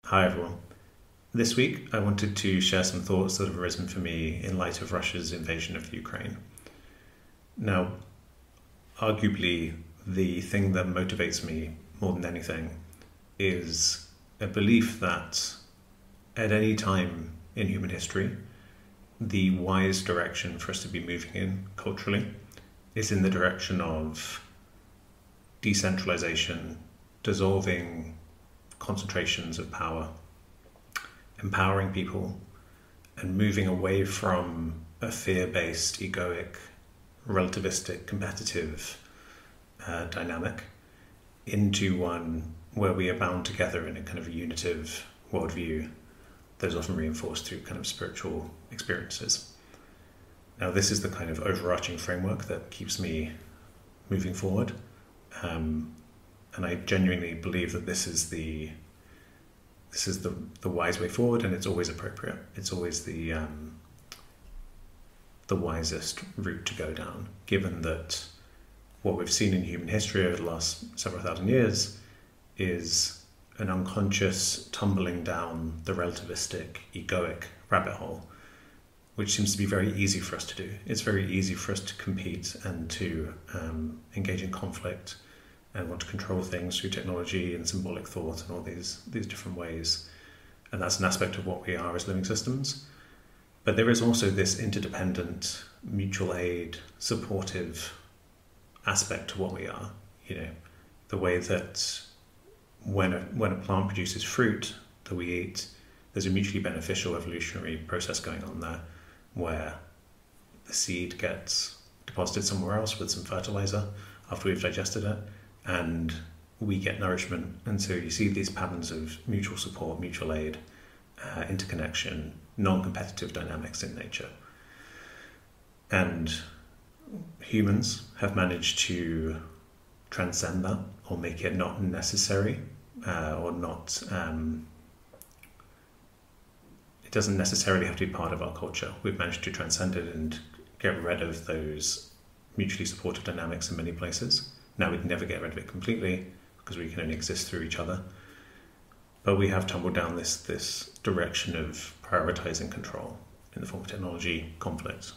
Hi everyone. This week I wanted to share some thoughts that have arisen for me in light of Russia's invasion of Ukraine. Now, arguably the thing that motivates me more than anything is a belief that at any time in human history, the wise direction for us to be moving in culturally is in the direction of decentralization, dissolving concentrations of power, empowering people, and moving away from a fear-based, egoic, relativistic, competitive dynamic into one where we are bound together in a kind of a unitive worldview that is often reinforced through kind of spiritual experiences. Now, this is the kind of overarching framework that keeps me moving forward. And I genuinely believe that this is the wise way forward, and it's always appropriate. It's always the wisest route to go down, given that what we've seen in human history over the last several thousand years is an unconscious tumbling down the relativistic, egoic rabbit hole, which seems to be very easy for us to do. It's very easy for us to compete and to engage in conflict and want to control things through technology and symbolic thought and all these different ways. And that's an aspect of what we are as living systems. But there is also this interdependent, mutual aid, supportive aspect to what we are. You know, the way that when a plant produces fruit that we eat, there's a mutually beneficial evolutionary process going on there, where the seed gets deposited somewhere else with some fertilizer after we've digested it, and we get nourishment. And so you see these patterns of mutual support, mutual aid, interconnection, non-competitive dynamics in nature. And humans have managed to transcend that, or make it not necessary, or not... it doesn't necessarily have to be part of our culture. We've managed to transcend it and get rid of those mutually supportive dynamics in many places. Now, we can never get rid of it completely because we can only exist through each other. But we have tumbled down this direction of prioritizing control in the form of technology, conflict,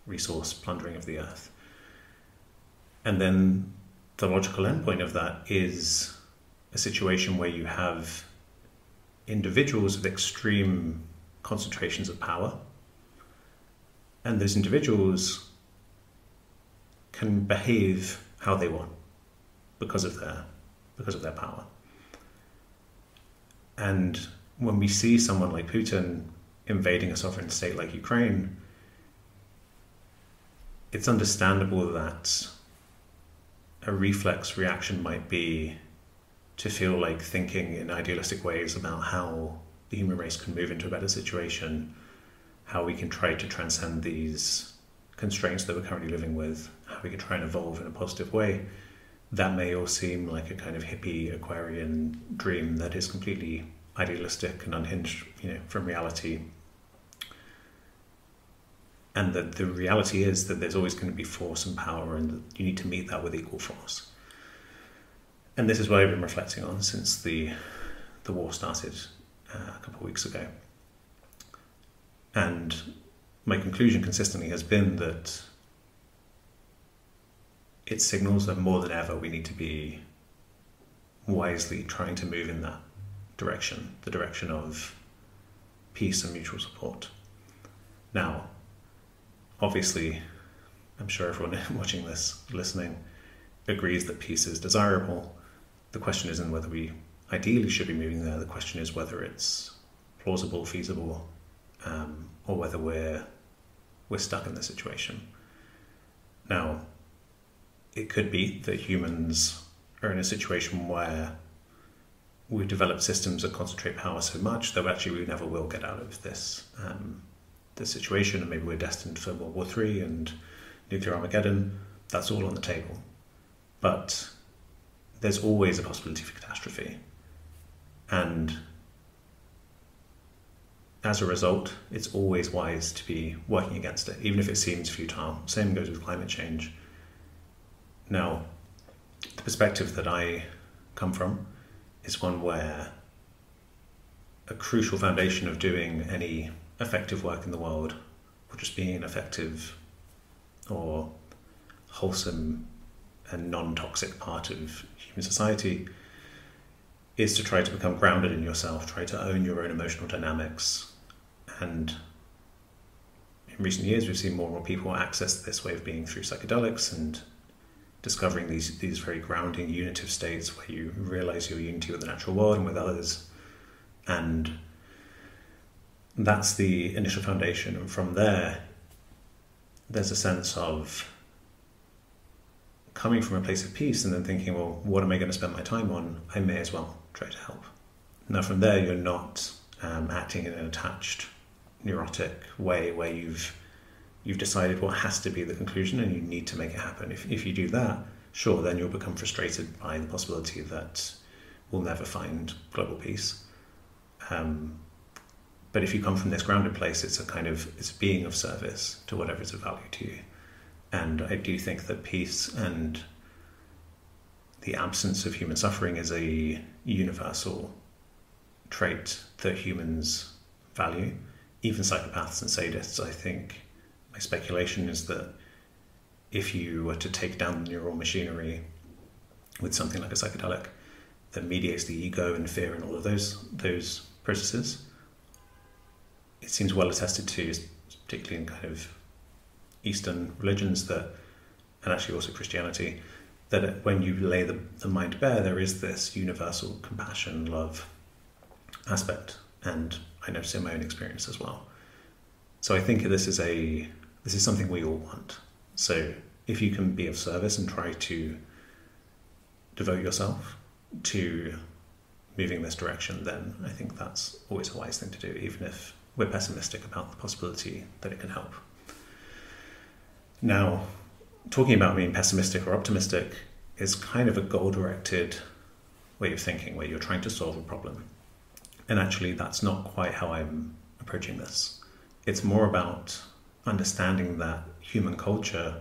resource plundering of the earth. And then the logical endpoint of that is a situation where you have individuals with extreme concentrations of power, and those individuals can behave how they want because of their power. And when we see someone like Putin invading a sovereign state like Ukraine, it's understandable that a reflex reaction might be to feel like thinking in idealistic ways about how the human race can move into a better situation, how we can try to transcend these constraints that we're currently living with, how we can try and evolve in a positive way. That may all seem like a kind of hippie Aquarian dream that is completely idealistic and unhinged, from reality. And that the reality is that there's always going to be force and power, and that you need to meet that with equal force. And this is what I've been reflecting on since the war started a couple of weeks ago. And my conclusion consistently has been that it signals that more than ever we need to be wisely trying to move in that direction, the direction of peace and mutual support. Now, obviously, I'm sure everyone watching this, listening, agrees that peace is desirable. The question isn't whether we ideally should be moving there. The question is whether it's plausible, feasible, or whether we're stuck in this situation. Now, it could be that humans are in a situation where we've developed systems that concentrate power so much that actually we never will get out of this situation, and maybe we're destined for World War III and nuclear Armageddon. That's all on the table. But there's always a possibility for catastrophe. And as a result, it's always wise to be working against it, even if it seems futile. Same goes with climate change. Now, the perspective that I come from is one where a crucial foundation of doing any effective work in the world, or just being an effective or wholesome and non-toxic part of human society, is to try to become grounded in yourself, try to own your own emotional dynamics. And in recent years, we've seen more and more people access this way of being through psychedelics and discovering these very grounding, unitive states where you realize your unity with the natural world and with others. And that's the initial foundation. And from there, there's a sense of coming from a place of peace and then thinking, well, what am I going to spend my time on? I may as well try to help. Now, from there, you're not acting in an attached, neurotic way where you've decided what has to be the conclusion and you need to make it happen. If you do that, sure, then you'll become frustrated by the possibility that we'll never find global peace. But if you come from this grounded place, it's a being of service to whatever is of value to you. And I do think that peace and the absence of human suffering is a universal trait that humans value. Even psychopaths and sadists, I think, my speculation is that if you were to take down the neural machinery with something like a psychedelic that mediates the ego and fear and all of those processes, it seems well attested to, particularly in kind of Eastern religions, that, and actually also Christianity, that when you lay the mind bare, there is this universal compassion, love aspect. And I notice in my own experience as well. So I think this is something we all want. So if you can be of service and try to devote yourself to moving in this direction, then I think that's always a wise thing to do, even if we're pessimistic about the possibility that it can help. Now, talking about being pessimistic or optimistic is kind of a goal-directed way of thinking, where you're trying to solve a problem. And actually, that's not quite how I'm approaching this. It's more about understanding that human culture,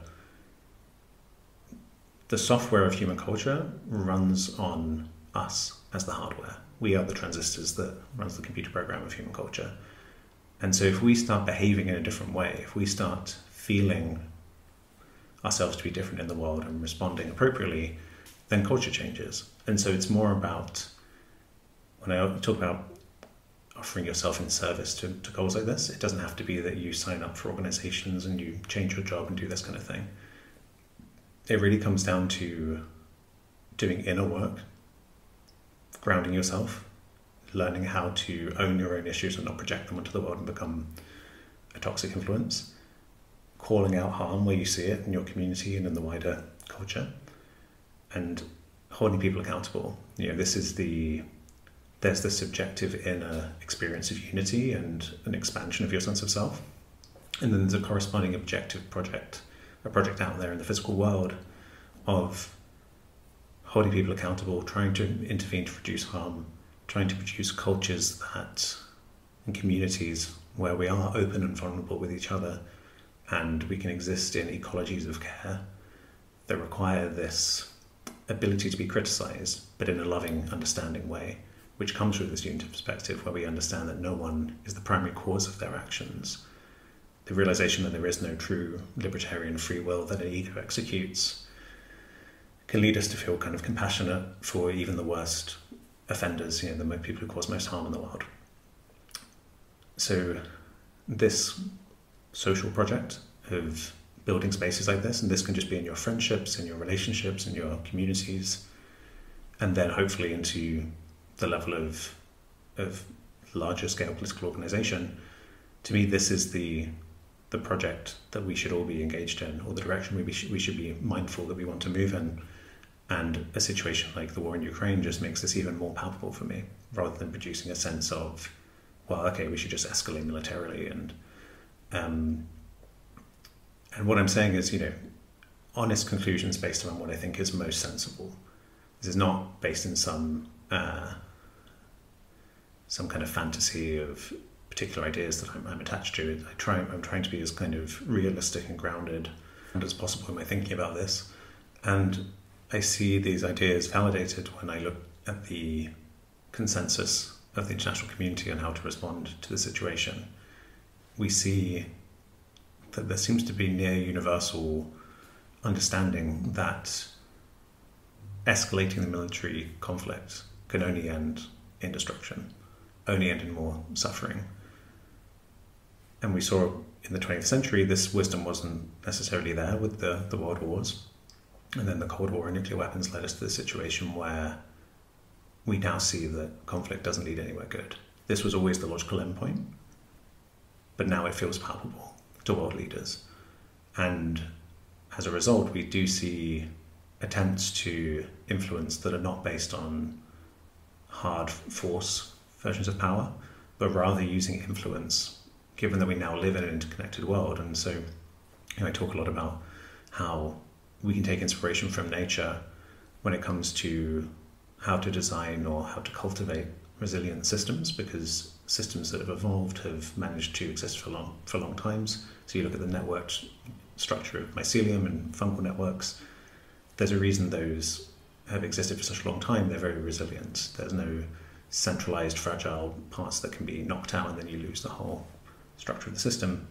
the software of human culture runs on us as the hardware. We are the transistors that runs the computer program of human culture. And so if we start behaving in a different way, if we start feeling ourselves to be different in the world and responding appropriately, then culture changes. And so it's more about, when I talk about offering yourself in service to goals like this, it doesn't have to be that you sign up for organizations and you change your job and do this kind of thing. It really comes down to doing inner work, grounding yourself, learning how to own your own issues and not project them onto the world and become a toxic influence, calling out harm where you see it in your community and in the wider culture, and holding people accountable. There's the subjective inner experience of unity and an expansion of your sense of self. And then there's a corresponding objective project, a project out there in the physical world of holding people accountable, trying to intervene to reduce harm, trying to produce cultures and communities where we are open and vulnerable with each other, and we can exist in ecologies of care that require this ability to be criticized, but in a loving, understanding way, which comes with this unity perspective where we understand that no one is the primary cause of their actions. The realization that there is no true libertarian free will that an ego executes can lead us to feel kind of compassionate for even the worst offenders, the people who cause most harm in the world. So this social project of building spaces like this, and this can just be in your friendships, in your relationships, in your communities, and then hopefully into the level of larger scale political organization. To me, this is the project that we should all be engaged in, or the direction we should be mindful that we want to move in. And a situation like the war in Ukraine just makes this even more palpable for me, rather than producing a sense of, well, okay, we should just escalate militarily. And what I'm saying is, honest conclusions based on what I think is most sensible. This is not based in some kind of fantasy of particular ideas that I'm attached to. I'm trying to be as kind of realistic and grounded as possible in my thinking about this. And I see these ideas validated when I look at the consensus of the international community on how to respond to the situation, we see that there seems to be near universal understanding that escalating the military conflict can only end in destruction, only end in more suffering. And we saw in the 20th century this wisdom wasn't necessarily there with the World Wars. And then the Cold War and nuclear weapons led us to the situation where we now see that conflict doesn't lead anywhere good. This was always the logical endpoint, but now it feels palpable to world leaders. And as a result, we do see attempts to influence that are not based on hard force versions of power, but rather using influence, given that we now live in an interconnected world. And so I talk a lot about how we can take inspiration from nature when it comes to how to design or how to cultivate resilient systems, because systems that have evolved have managed to exist for long times. So you look at the networked structure of mycelium and fungal networks, there's a reason those have existed for such a long time. They're very resilient. There's no centralized fragile parts that can be knocked out and then you lose the whole structure of the system.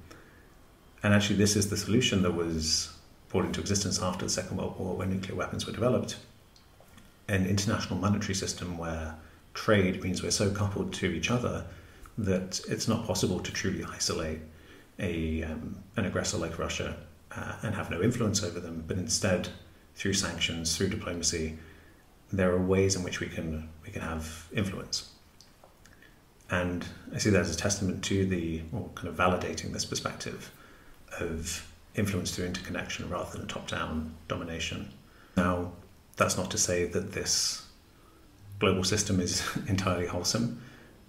And actually this is the solution that was brought into existence after the Second World War, when nuclear weapons were developed. An international monetary system where trade means we're so coupled to each other that it's not possible to truly isolate an aggressor like Russia and have no influence over them, but instead, through sanctions, through diplomacy, there are ways in which we can have influence. And I see that as a testament to kind of validating this perspective of influence through interconnection rather than top-down domination. Now, that's not to say that this global system is entirely wholesome.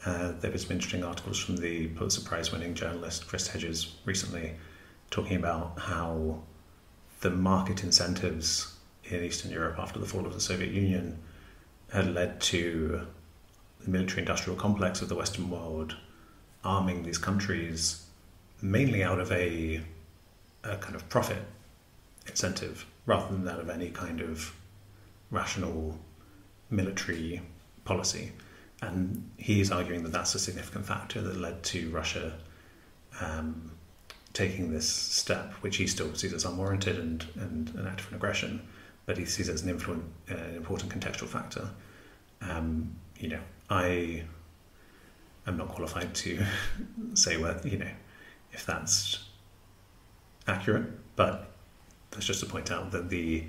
There was some interesting articles from the Pulitzer Prize-winning journalist Chris Hedges recently talking about how the market incentives in Eastern Europe after the fall of the Soviet Union had led to the military-industrial complex of the Western world arming these countries mainly out of a kind of profit incentive rather than that of any kind of rational military policy. And he's arguing that that's a significant factor that led to Russia taking this step, which he still sees as unwarranted and an act of aggression, but he sees it as an important contextual factor. I am not qualified to say if that's accurate, but that's just to point out that the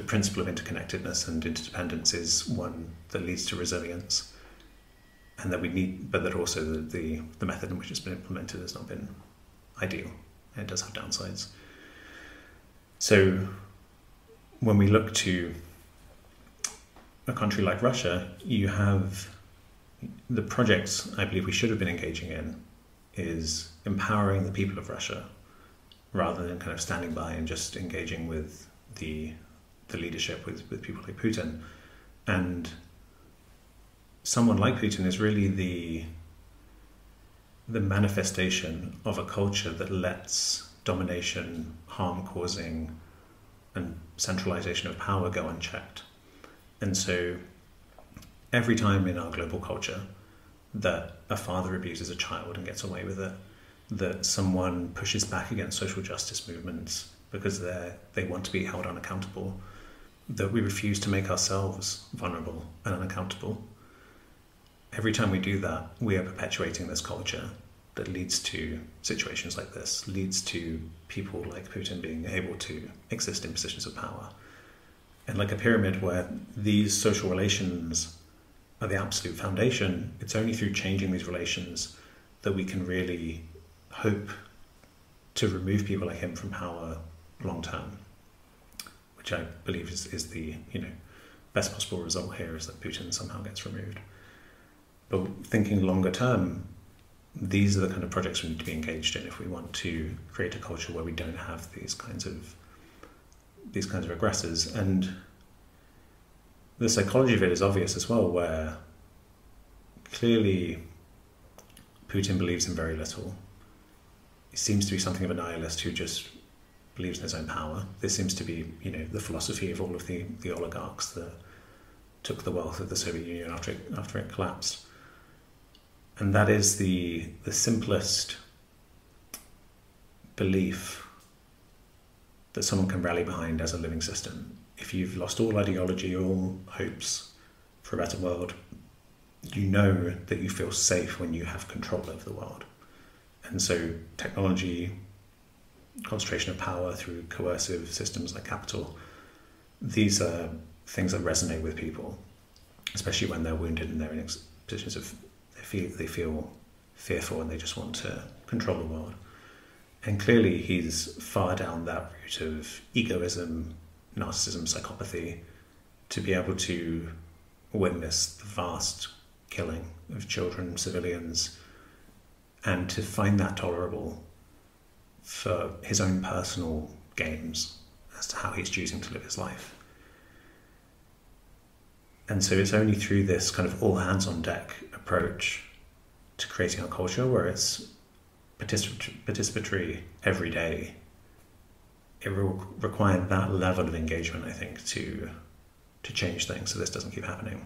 principle of interconnectedness and interdependence is one that leads to resilience, and that we need, but that also the method in which it's been implemented has not been ideal, and it does have downsides. So when we look to a country like Russia, you have the projects I believe we should have been engaging in is empowering the people of Russia rather than kind of standing by and just engaging with the leadership, with people like Putin. And someone like Putin is really the manifestation of a culture that lets domination, harm causing, and centralization of power go unchecked. And so every time in our global culture that a father abuses a child and gets away with it, that someone pushes back against social justice movements because they want to be held unaccountable, that we refuse to make ourselves vulnerable and unaccountable. Every time we do that, we are perpetuating this culture that leads to situations like this, leads to people like Putin being able to exist in positions of power. And like a pyramid where these social relations are the absolute foundation, it's only through changing these relations that we can really hope to remove people like him from power long term, which I believe is the best possible result here, is that Putin somehow gets removed. But thinking longer term, these are the kind of projects we need to be engaged in if we want to create a culture where we don't have these kinds of aggressors. And the psychology of it is obvious as well, where clearly Putin believes in very little. He seems to be something of a nihilist who just believes in his own power. This seems to be, the philosophy of all of the oligarchs that took the wealth of the Soviet Union after it collapsed. And that is the simplest belief that someone can rally behind as a living system. If you've lost all ideology, all hopes for a better world, you know that you feel safe when you have control over the world. And so technology, concentration of power through coercive systems like capital, these are things that resonate with people, especially when they're wounded and they're in positions of they feel fearful and they just want to control the world. And clearly he's far down that route of egoism, narcissism, psychopathy, to be able to witness the vast killing of children, civilians, and to find that tolerable for his own personal gains as to how he's choosing to live his life. And so it's only through this kind of all hands on deck approach to creating a culture where it's participatory every day. It will require that level of engagement, I think, to change things so this doesn't keep happening.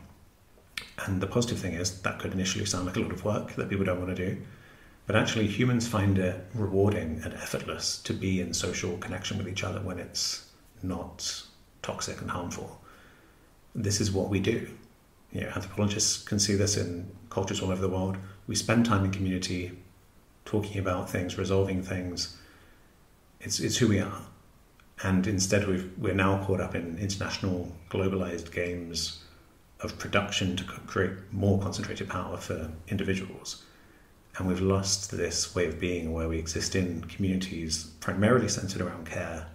And the positive thing is that could initially sound like a lot of work that people don't want to do, but actually humans find it rewarding and effortless to be in social connection with each other when it's not toxic and harmful. This is what we do. You know, anthropologists can see this in cultures all over the world. We spend time in community, talking about things, resolving things. It's who we are. And instead we're now caught up in international globalized games of production to create more concentrated power for individuals. And we've lost this way of being where we exist in communities primarily centered around care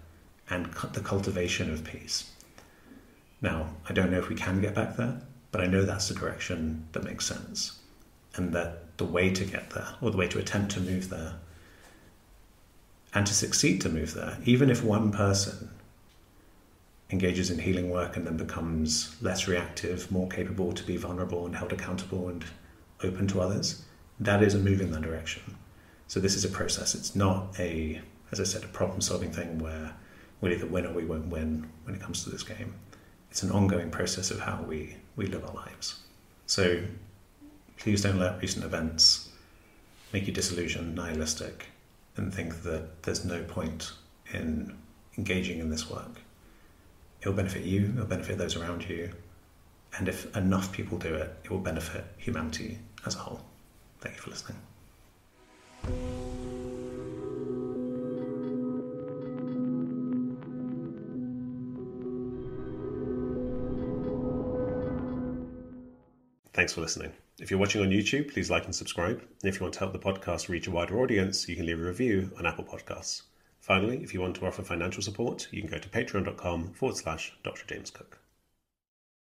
and the cultivation of peace. Now, I don't know if we can get back there, but I know that's the direction that makes sense. And that the way to get there, or the way to attempt to move there, and to succeed to move there, even if one person engages in healing work and then becomes less reactive, more capable to be vulnerable and held accountable and open to others, that is a move in that direction. So this is a process. It's not as I said, a problem-solving thing where we'll either win or we won't win when it comes to this game. It's an ongoing process of how we live our lives. So please don't let recent events make you disillusioned, nihilistic, and think that there's no point in engaging in this work. It will benefit you, it will benefit those around you, and if enough people do it, it will benefit humanity as a whole. Thank you for listening. Thanks for listening. If you're watching on YouTube, please like and subscribe. And if you want to help the podcast reach a wider audience, you can leave a review on Apple Podcasts. Finally, if you want to offer financial support, you can go to patreon.com/Dr. James Cooke.